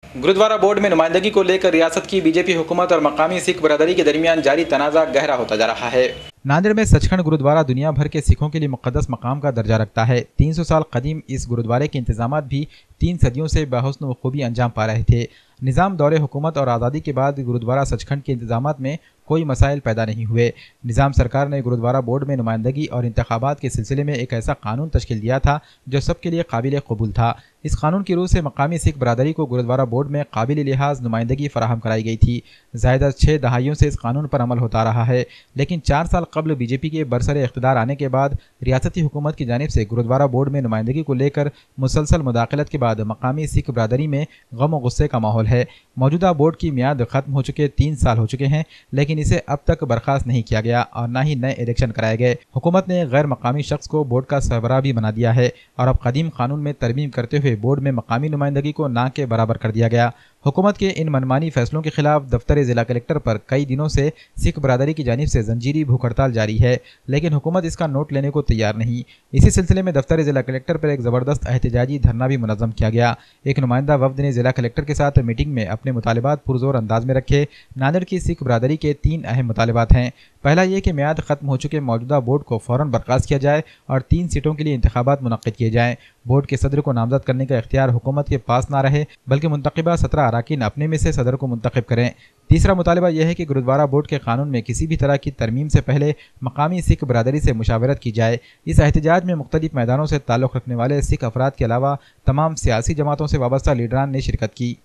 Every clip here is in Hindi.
गुरुद्वारा बोर्ड में नुमाइंदगी को लेकर रियासत की बीजेपी हुकूमत और मकामी सिख बरादरी के दरमियान जारी तनाज़ा गहरा होता जा रहा है। नांदेड़ में सचखंड गुरुद्वारा दुनिया भर के सिखों के लिए मुक़द्दस मकाम का दर्जा रखता है। 300 साल कदीम इस गुरुद्वारे के इंतजामात भी 3 सदियों से बहुस्न व खूबी अंजाम पा रहे थे। निज़ाम दौरे हुकूमत और आज़ादी के बाद गुरुद्वारा सचखंड के इंतजामात में कोई मसाइल पैदा नहीं हुए। निज़ाम सरकार ने गुरुद्वारा बोर्ड में नुमाइंदगी और इंतखाबात के सिलसिले में एक ऐसा कानून तश्कील दिया था जो सबके लिए काबिल कबूल था। इस कानून की रूह से मकामी सिख बरादरी को गुरुद्वारा बोर्ड में काबिल लिहाज नुमाइंदगी फराहम कराई गई थी। ज़ायदा 6 दहाइयों से इस कानून पर अमल होता रहा है, लेकिन 4 साल कबल बीजेपी के बरसरे इख्तिदार आने के बाद रियासती हुकूमत की जानिब से गुरुद्वारा बोर्ड में नुमाइंदगी को लेकर मुसलसल मुदाखलत के बाद मकामी सिख बरादरी में गम व गुस्से का माहौल है। मौजूदा बोर्ड की मियाद खत्म हो चुके 3 साल हो चुके हैं, लेकिन इसे अब तक बर्खास्त नहीं किया गया और न ही नए इलेक्शन कराए गए। हुकूमत ने गैर मकामी शख्स को बोर्ड का सरबराह भी बना दिया है और अब कदीम कानून में तरमीम करते हुए बोर्ड में मकामी नुमाइंदगी को ना के बराबर कर दिया गया। हुकूमत के इन मनमानी फैसलों के खिलाफ दफ्तर जिला कलेक्टर पर कई दिनों से सिख बरादरी की जानिब से जंजीरी भूख हड़ताल जारी है, लेकिन हुकूमत इसका नोट लेने को तैयार नहीं। इसी सिलसिले में दफ्तर जिला कलेक्टर पर एक ज़बरदस्त एहतजाजी धरना भी मुनज़्ज़म किया गया। एक नुमाइंदा वफ्द ने जिला कलेक्टर के साथ मीटिंग में अपने मुतालिबात पुरजोर अंदाज में रखे। नांदेड़ की सिख बरादरी के 3 अहम मुतालिबात हैं। पहला ये कि मियाद खत्म हो चुके मौजूदा बोर्ड को फ़ौरन बर्खास्त किया जाए और 3 सीटों के लिए इंतखाबात मुनक्किद किए जाएँ। बोर्ड के सदर को नामजद करने का इख्तियार हुकूमत के पास ना रहे, बल्कि मुंतखबा 17 अराकीन अपने में से सदर को मुंतखब करें। तीसरा मुतालिबा यह है कि गुरुद्वारा बोर्ड के कानून में किसी भी तरह की तरमीम से पहले मकामी सिख बरादरी से मुशावरत की जाए। इस एहतजाज में मुख्तलिफ मैदानों से ताल्लुक़ रखने वाले सिख अफराद के अलावा तमाम सियासी जमातों से वाबस्ता लीडरान ने शिरकत की।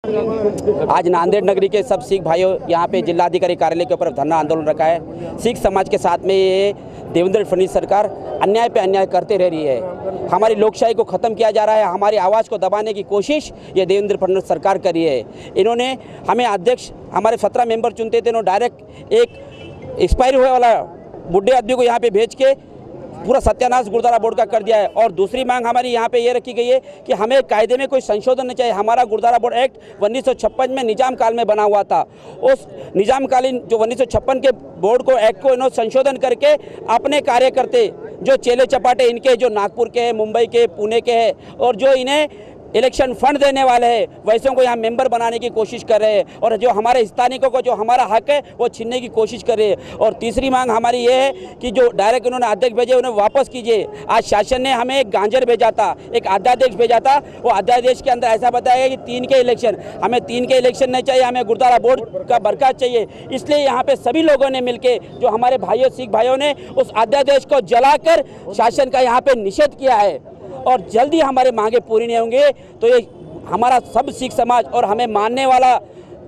आज नांदेड़ नगरी के सब सिख भाइयों यहाँ पे जिलाधिकारी कार्यालय के ऊपर धरना आंदोलन रखा है। सिख समाज के साथ में ये देवेंद्र फडणवीस सरकार अन्याय पे अन्याय करते रह रही है। हमारी लोकशाही को ख़त्म किया जा रहा है। हमारी आवाज़ को दबाने की कोशिश ये देवेंद्र फडणवीस सरकार कर रही है। इन्होंने हमें अध्यक्ष, हमारे 17 मेंबर चुनते थे, इन्होंने डायरेक्ट एक एक्सपायरी हुए वाला बुढ़े आदमी को यहाँ पे भेज के पूरा सत्यानाश गुरुद्वारा बोर्ड का कर दिया है। और दूसरी मांग हमारी यहाँ पे ये रखी गई है कि हमें कायदे में कोई संशोधन नहीं चाहिए। हमारा गुरुद्वारा बोर्ड एक्ट 1956 में निजाम काल में बना हुआ था। उस निजाम कालीन जो 1956 के बोर्ड को एक्ट को इन्होंने संशोधन करके अपने कार्यकर्ते जो चेले चपाटे इनके जो नागपुर के हैं, मुंबई के, पुणे के हैं और जो इन्हें इलेक्शन फंड देने वाले हैं वैसों को यहाँ मेंबर बनाने की कोशिश कर रहे हैं और जो हमारे स्थानिकों को जो हमारा हक है वो छीनने की कोशिश कर रहे हैं। और तीसरी मांग हमारी ये है कि जो डायरेक्ट उन्होंने अध्यक्ष भेजे उन्हें वापस कीजिए। आज शासन ने हमें एक गांजर भेजा था, एक अध्यादेश भेजा था। वो अध्यादेश के अंदर ऐसा बताया कि 3 के इलेक्शन, हमें 3 के इलेक्शन नहीं चाहिए, हमें गुरुद्वारा बोर्ड का बर्खास्त चाहिए। इसलिए यहाँ पे सभी लोगों ने मिलकर, जो हमारे भाइयों सिख भाइयों ने उस अध्यादेश को जलाकर शासन का यहाँ पे निषेध किया है। और जल्दी हमारे मांगे पूरी नहीं होंगे तो ये हमारा सब सिख समाज और हमें मानने वाला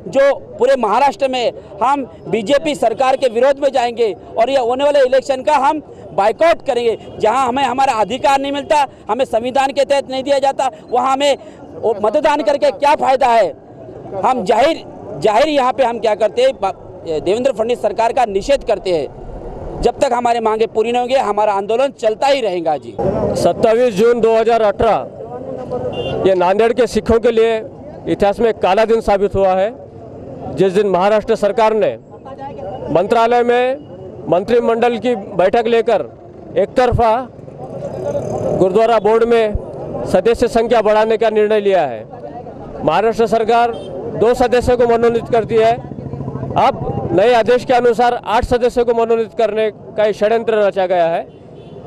जो पूरे महाराष्ट्र में हम बीजेपी सरकार के विरोध में जाएंगे और ये होने वाले इलेक्शन का हम बाइकआउट करेंगे। जहां हमें हमारा अधिकार नहीं मिलता, हमें संविधान के तहत नहीं दिया जाता, वहां हमें मतदान करके क्या फायदा है। हम जाहिर यहाँ पे हम क्या करते हैं, देवेंद्र फडणवीस सरकार का निषेध करते हैं। जब तक हमारे मांगे पूरी नहीं होंगे हमारा आंदोलन चलता ही रहेगा जी। 27 जून 2018 ये नांदेड़ के सिखों के लिए इतिहास में काला दिन साबित हुआ है, जिस दिन महाराष्ट्र सरकार ने मंत्रालय में मंत्रिमंडल की बैठक लेकर एक तरफा गुरुद्वारा बोर्ड में सदस्य संख्या बढ़ाने का निर्णय लिया है। महाराष्ट्र सरकार 2 सदस्यों को मनोनीत करती है। अब नए आदेश के अनुसार 8 सदस्यों को मनोनीत करने का षड्यंत्र रचा गया है।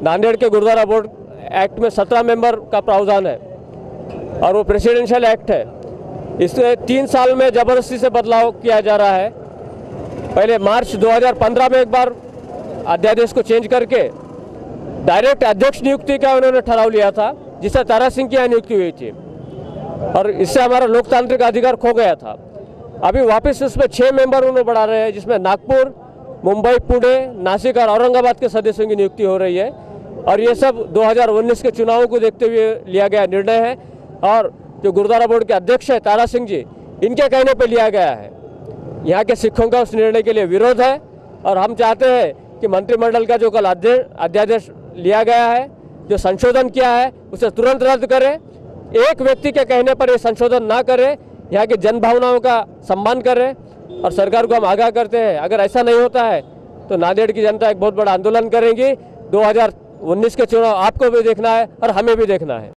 नांदेड़ के गुरुद्वारा बोर्ड एक्ट में 17 मेंबर का प्रावधान है और वो प्रेसिडेंशियल एक्ट है। इसमें 3 साल में ज़बरदस्ती से बदलाव किया जा रहा है। पहले मार्च 2015 में एक बार अध्यादेश को चेंज करके डायरेक्ट अध्यक्ष नियुक्ति का उन्होंने ठहराव लिया था, जिससे तारा सिंह की यहाँ नियुक्ति हुई थी और इससे हमारा लोकतांत्रिक अधिकार खो गया था। अभी वापस उसमें 6 मेंबर उन्होंने बढ़ा रहे हैं, जिसमें नागपुर, मुंबई, पुणे, नासिक और औरंगाबाद के सदस्यों की नियुक्ति हो रही है। और ये सब 2019 के चुनावों को देखते हुए लिया गया निर्णय है और जो गुरुद्वारा बोर्ड के अध्यक्ष है तारा सिंह जी, इनके कहने पर लिया गया है। यहाँ के सिखों का उस निर्णय के लिए विरोध है और हम चाहते हैं कि मंत्रिमंडल का जो कल अध्यादेश लिया गया है, जो संशोधन किया है, उसे तुरंत रद्द करें। एक व्यक्ति के कहने पर ये संशोधन ना करें, यहाँ की जनभावनाओं का सम्मान करें और सरकार को हम आगाह करते हैं अगर ऐसा नहीं होता है तो नांदेड़ की जनता एक बहुत बड़ा आंदोलन करेंगी। 2019 के चुनाव आपको भी देखना है और हमें भी देखना है।